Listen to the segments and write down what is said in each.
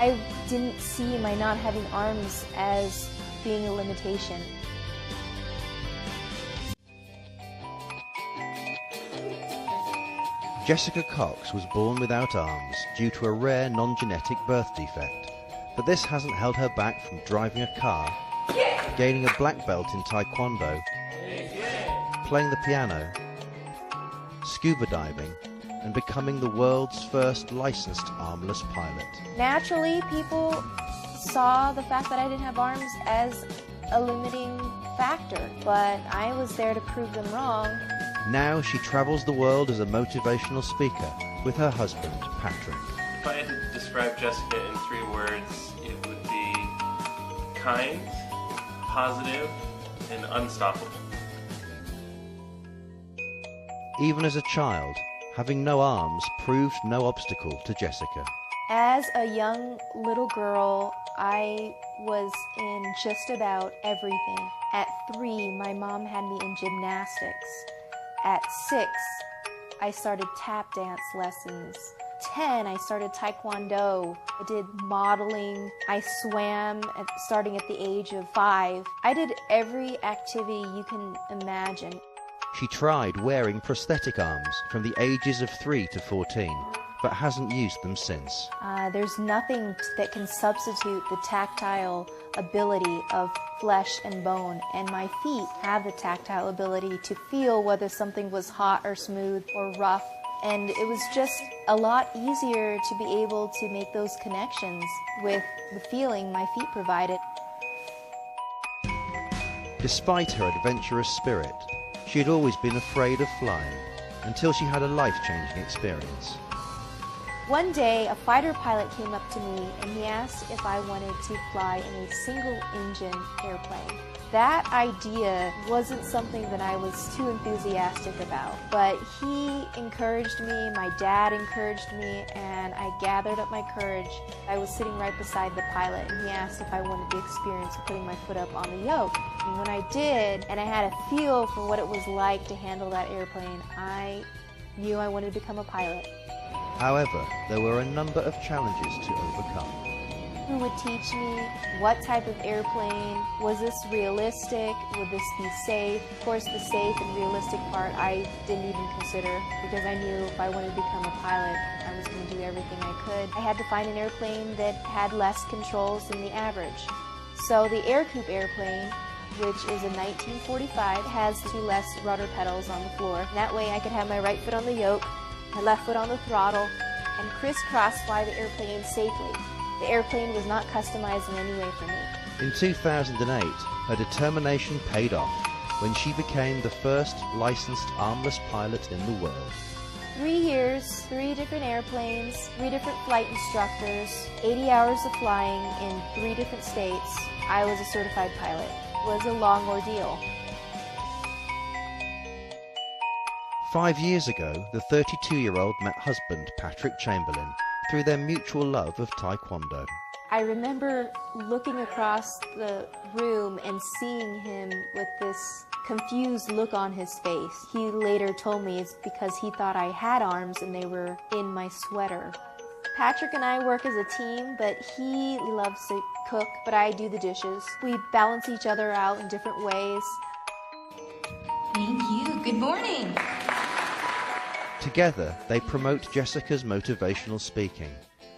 I didn't see my not having arms as being a limitation. Jessica Cox was born without arms due to a rare non-genetic birth defect, but this hasn't held her back from driving a car, gaining a black belt in Taekwondo, playing the piano, scuba diving, and becoming the world's first licensed armless pilot. Naturally, people saw the fact that I didn't have arms as a limiting factor, but I was there to prove them wrong. Now she travels the world as a motivational speaker with her husband, Patrick. If I had to describe Jessica in 3 words, it would be kind, positive, and unstoppable. Even as a child, having no arms proved no obstacle to Jessica. As a young little girl, I was in just about everything. At 3, my mom had me in gymnastics. At 6, I started tap dance lessons. 10, I started Taekwondo. I did modeling. I swam starting at the age of 5. I did every activity you can imagine. She tried wearing prosthetic arms from the ages of 3 to 14, but hasn't used them since. There's nothing that can substitute the tactile ability of flesh and bone, and my feet have the tactile ability to feel whether something was hot or smooth or rough, and it was just a lot easier to be able to make those connections with the feeling my feet provided. Despite her adventurous spirit, she had always been afraid of flying until she had a life-changing experience. One day, a fighter pilot came up to me and he asked if I wanted to fly in a single-engine airplane. That idea wasn't something that I was too enthusiastic about, but he encouraged me, my dad encouraged me, and I gathered up my courage. I was sitting right beside the pilot and he asked if I wanted the experience of putting my foot up on the yoke. And when I did, and I had a feel for what it was like to handle that airplane, I knew I wanted to become a pilot. However, there were a number of challenges to overcome. Who would teach me what type of airplane? Was this realistic? Would this be safe? Of course, the safe and realistic part I didn't even consider, because I knew if I wanted to become a pilot, I was going to do everything I could. I had to find an airplane that had less controls than the average. So the Ercoupe airplane, which is a 1945, has 2 less rudder pedals on the floor. That way I could have my right foot on the yoke, my left foot on the throttle, and crisscross fly the airplane safely. The airplane was not customized in any way for me. In 2008, her determination paid off when she became the first licensed armless pilot in the world. 3 years, 3 different airplanes, 3 different flight instructors, 80 hours of flying in 3 different states. I was a certified pilot. It was a long ordeal. 5 years ago, the 32-year-old met husband Patrick Chamberlain through their mutual love of Taekwondo. I remember looking across the room and seeing him with this confused look on his face. He later told me it's because he thought I had arms and they were in my sweater. Patrick and I work as a team, but he loves to cook, but I do the dishes. We balance each other out in different ways. Thank you. Good morning. Together, they promote Jessica's motivational speaking,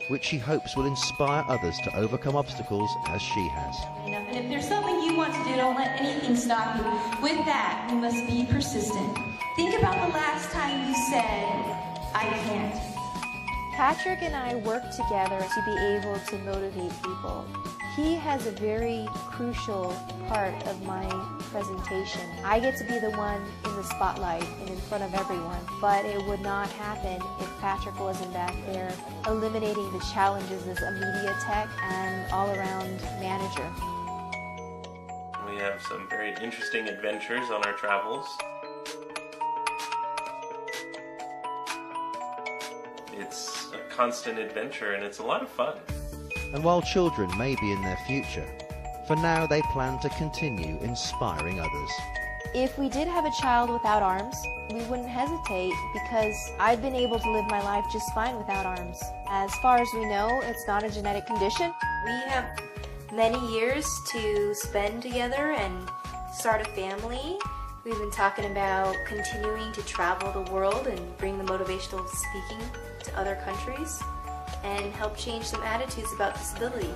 which she hopes will inspire others to overcome obstacles as she has. And if there's something you want to do, don't let anything stop you. With that, you must be persistent. Think about the last time you said, I can't. Patrick and I work together to be able to motivate people. He has a very crucial part of my presentation. I get to be the one in the spotlight and in front of everyone, but it would not happen if Patrick wasn't back there eliminating the challenges as a media tech and all-around manager. We have some very interesting adventures on our travels. It's a constant adventure and it's a lot of fun. And while children may be in their future, for now they plan to continue inspiring others. If we did have a child without arms, we wouldn't hesitate because I've been able to live my life just fine without arms. As far as we know, it's not a genetic condition. We have many years to spend together and start a family. We've been talking about continuing to travel the world and bring the motivational speaking to other countries and help change some attitudes about disability.